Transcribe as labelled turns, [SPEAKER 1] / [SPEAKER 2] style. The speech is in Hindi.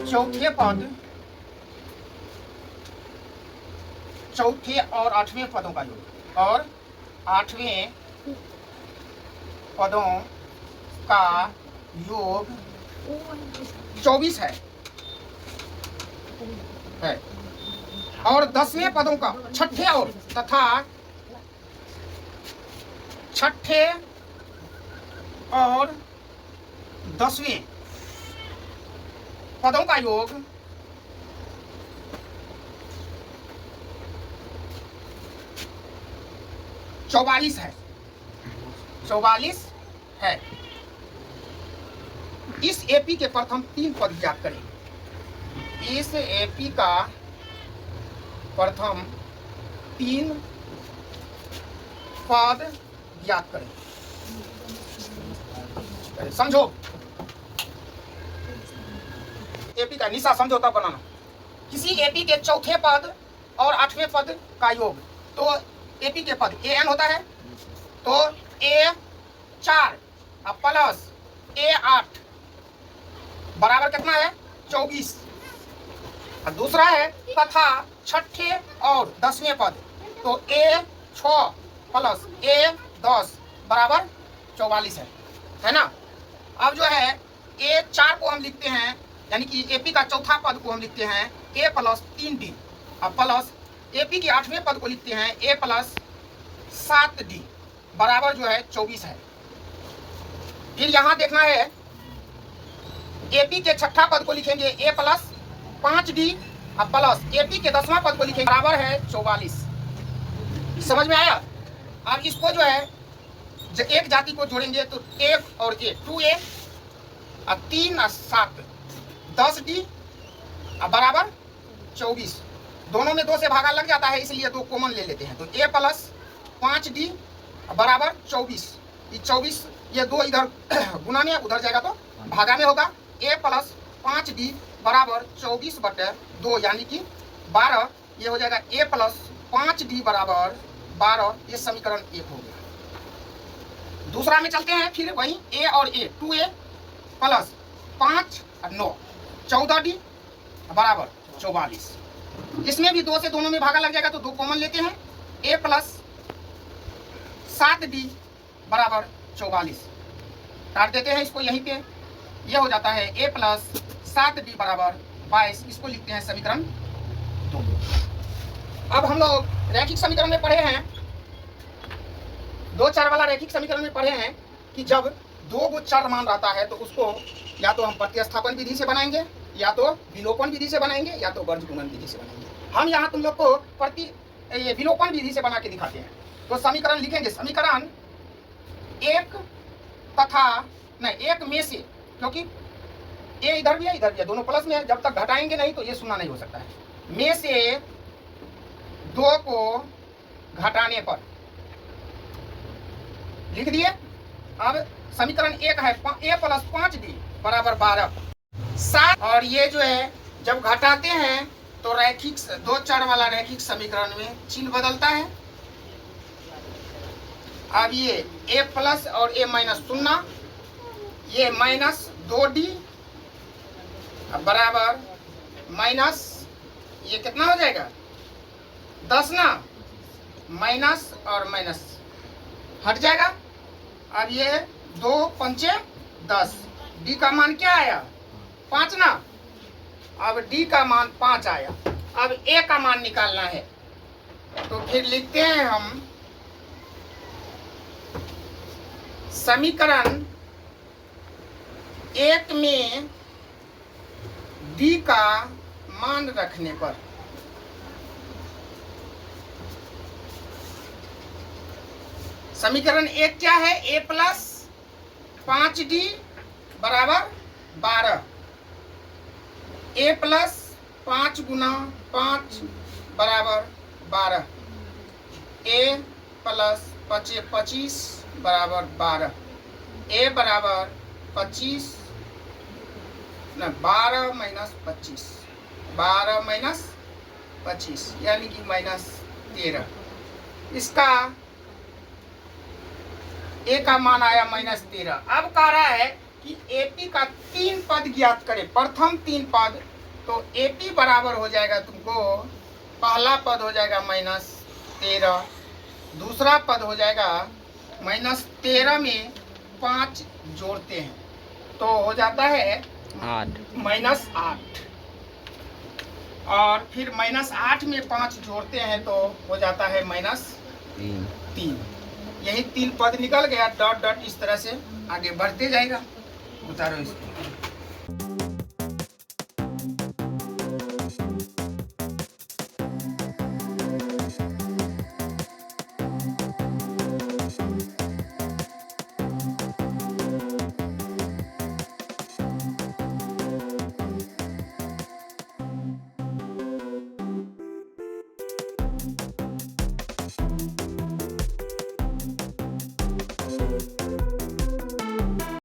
[SPEAKER 1] चौथे पद, चौथे और आठवें पदों का योग, और आठवें पदों का योग 24 है। और 10वें पदों का छठे और तथा छठे और 10वें पदों का योग 44 है। 44 है। इस एपी के प्रथम 3 पद ज्ञात करें। इस एपी का प्रथम 3 पद ज्ञात करें। समझो, एपी का निशा समझौता बनाना। किसी एपी के चौथे पद और 8वें पद का योग, तो एपी के पद an होता है, तो a4 प्लस a8 बराबर कितना है? 24। और दूसरा है तथा छठे और 10वें पद, तो a6 प्लस a10 बराबर 44 है ना। अब जो है a4 को हम लिखते हैं, यानी कि एपी का चौथा पद को हम लिखते हैं a प्लस 3d, और प्लस एपी के 8वें पद को लिखते हैं a प्लस 7d बराबर जो है 24 है। फिर यहाँ देखना है, एपी के छठा पद को लिखेंगे a प्लस 5d, और प्लस एपी के 10वां पद को लिखेंगे बराबर है 44। समझ में आया? अब इसको जो है एक जाति को जोड़ेंगे तो 1 और a 2a, और 3 और 7 10d बराबर 24। दोनों में 2 से भागा लग जाता है, इसलिए 2 कॉमन ले लेते हैं, तो a प्लस 5d बराबर 24। ये 24, ये 2 इधर गुना में उधर जाएगा तो भागा में होगा। a प्लस 5d बराबर 24/2 यानी कि 12। ये हो जाएगा a प्लस 5d बराबर 12। ये समीकरण 1 हो गया। दूसरा में चलते हैं, फिर वही a और a 2a प्लस 5 और 9 14d बराबर 44। इसमें भी 2 से दोनों में भागा लग जाएगा, तो 2 कॉमन लेते हैं। a प्लस 7d बराबर 44 काट देते हैं इसको यहीं पे। ये हो जाता है a प्लस 7d बराबर 22। इसको लिखते हैं समीकरण 2। अब हम लोग रैखिक समीकरण में पढ़े हैं, 2 चर वाला रैखिक समीकरण में पढ़े हैं कि जब 2 गो चर मान रहता है तो उसको या तो हम प्रतिस्थापन विधि से बनाएंगे, या तो विलोपन विधि से बनाएंगे, या तो वर्ग गुणन विधि से बनाएंगे। हम यहाँ तुम लोग को विलोपन विधि से बना के दिखाते हैं। तो समीकरण लिखेंगे, समीकरण एक तथा नहीं, एक में से, क्योंकि ए इधर भी है दोनों प्लस में है, जब तक घटाएंगे नहीं तो ये शून्य नहीं हो सकता है। में से 2 को घटाने पर लिख दिए। अब समीकरण 1 है a प्लस 5d बराबर 12 7, और ये जो है जब घटाते हैं तो रैखिक 2 चर वाला रैखिक समीकरण में चिन्ह बदलता है। अब ये a प्लस और a माइनस 0, ये माइनस 2d बराबर माइनस, ये कितना हो जाएगा 10 ना, माइनस और माइनस हट जाएगा। अब ये 2 पंचे 10, d का मान क्या आया 5 ना। अब d का मान 5 आया। अब a का मान निकालना है, तो फिर लिखते हैं हम समीकरण 1 में d का मान रखने पर समीकरण 1 क्या है, a प्लस 5d बराबर 12, a प्लस 5 गुना 5 बराबर 12, a प्लस 25 बराबर 12, a बराबर 25 न 12 माइनस 25, 12 माइनस 25 यानी कि माइनस 13। इसका a का मान आया माइनस 13। अब कह रहा है कि एपी का 3 पद ज्ञात करें, प्रथम 3 पद तो AP बराबर हो जाएगा तुमको, पहला पद हो जाएगा -13, दूसरा पद हो जाएगा -13 में 5 जोड़ते हैं तो हो जाता है 8, और फिर -8 में 5 जोड़ते हैं तो हो जाता है -3। यही 3 पद निकल गया, डॉट डॉट इस तरह से आगे बढ़ते जाएगा। उतारो इसको।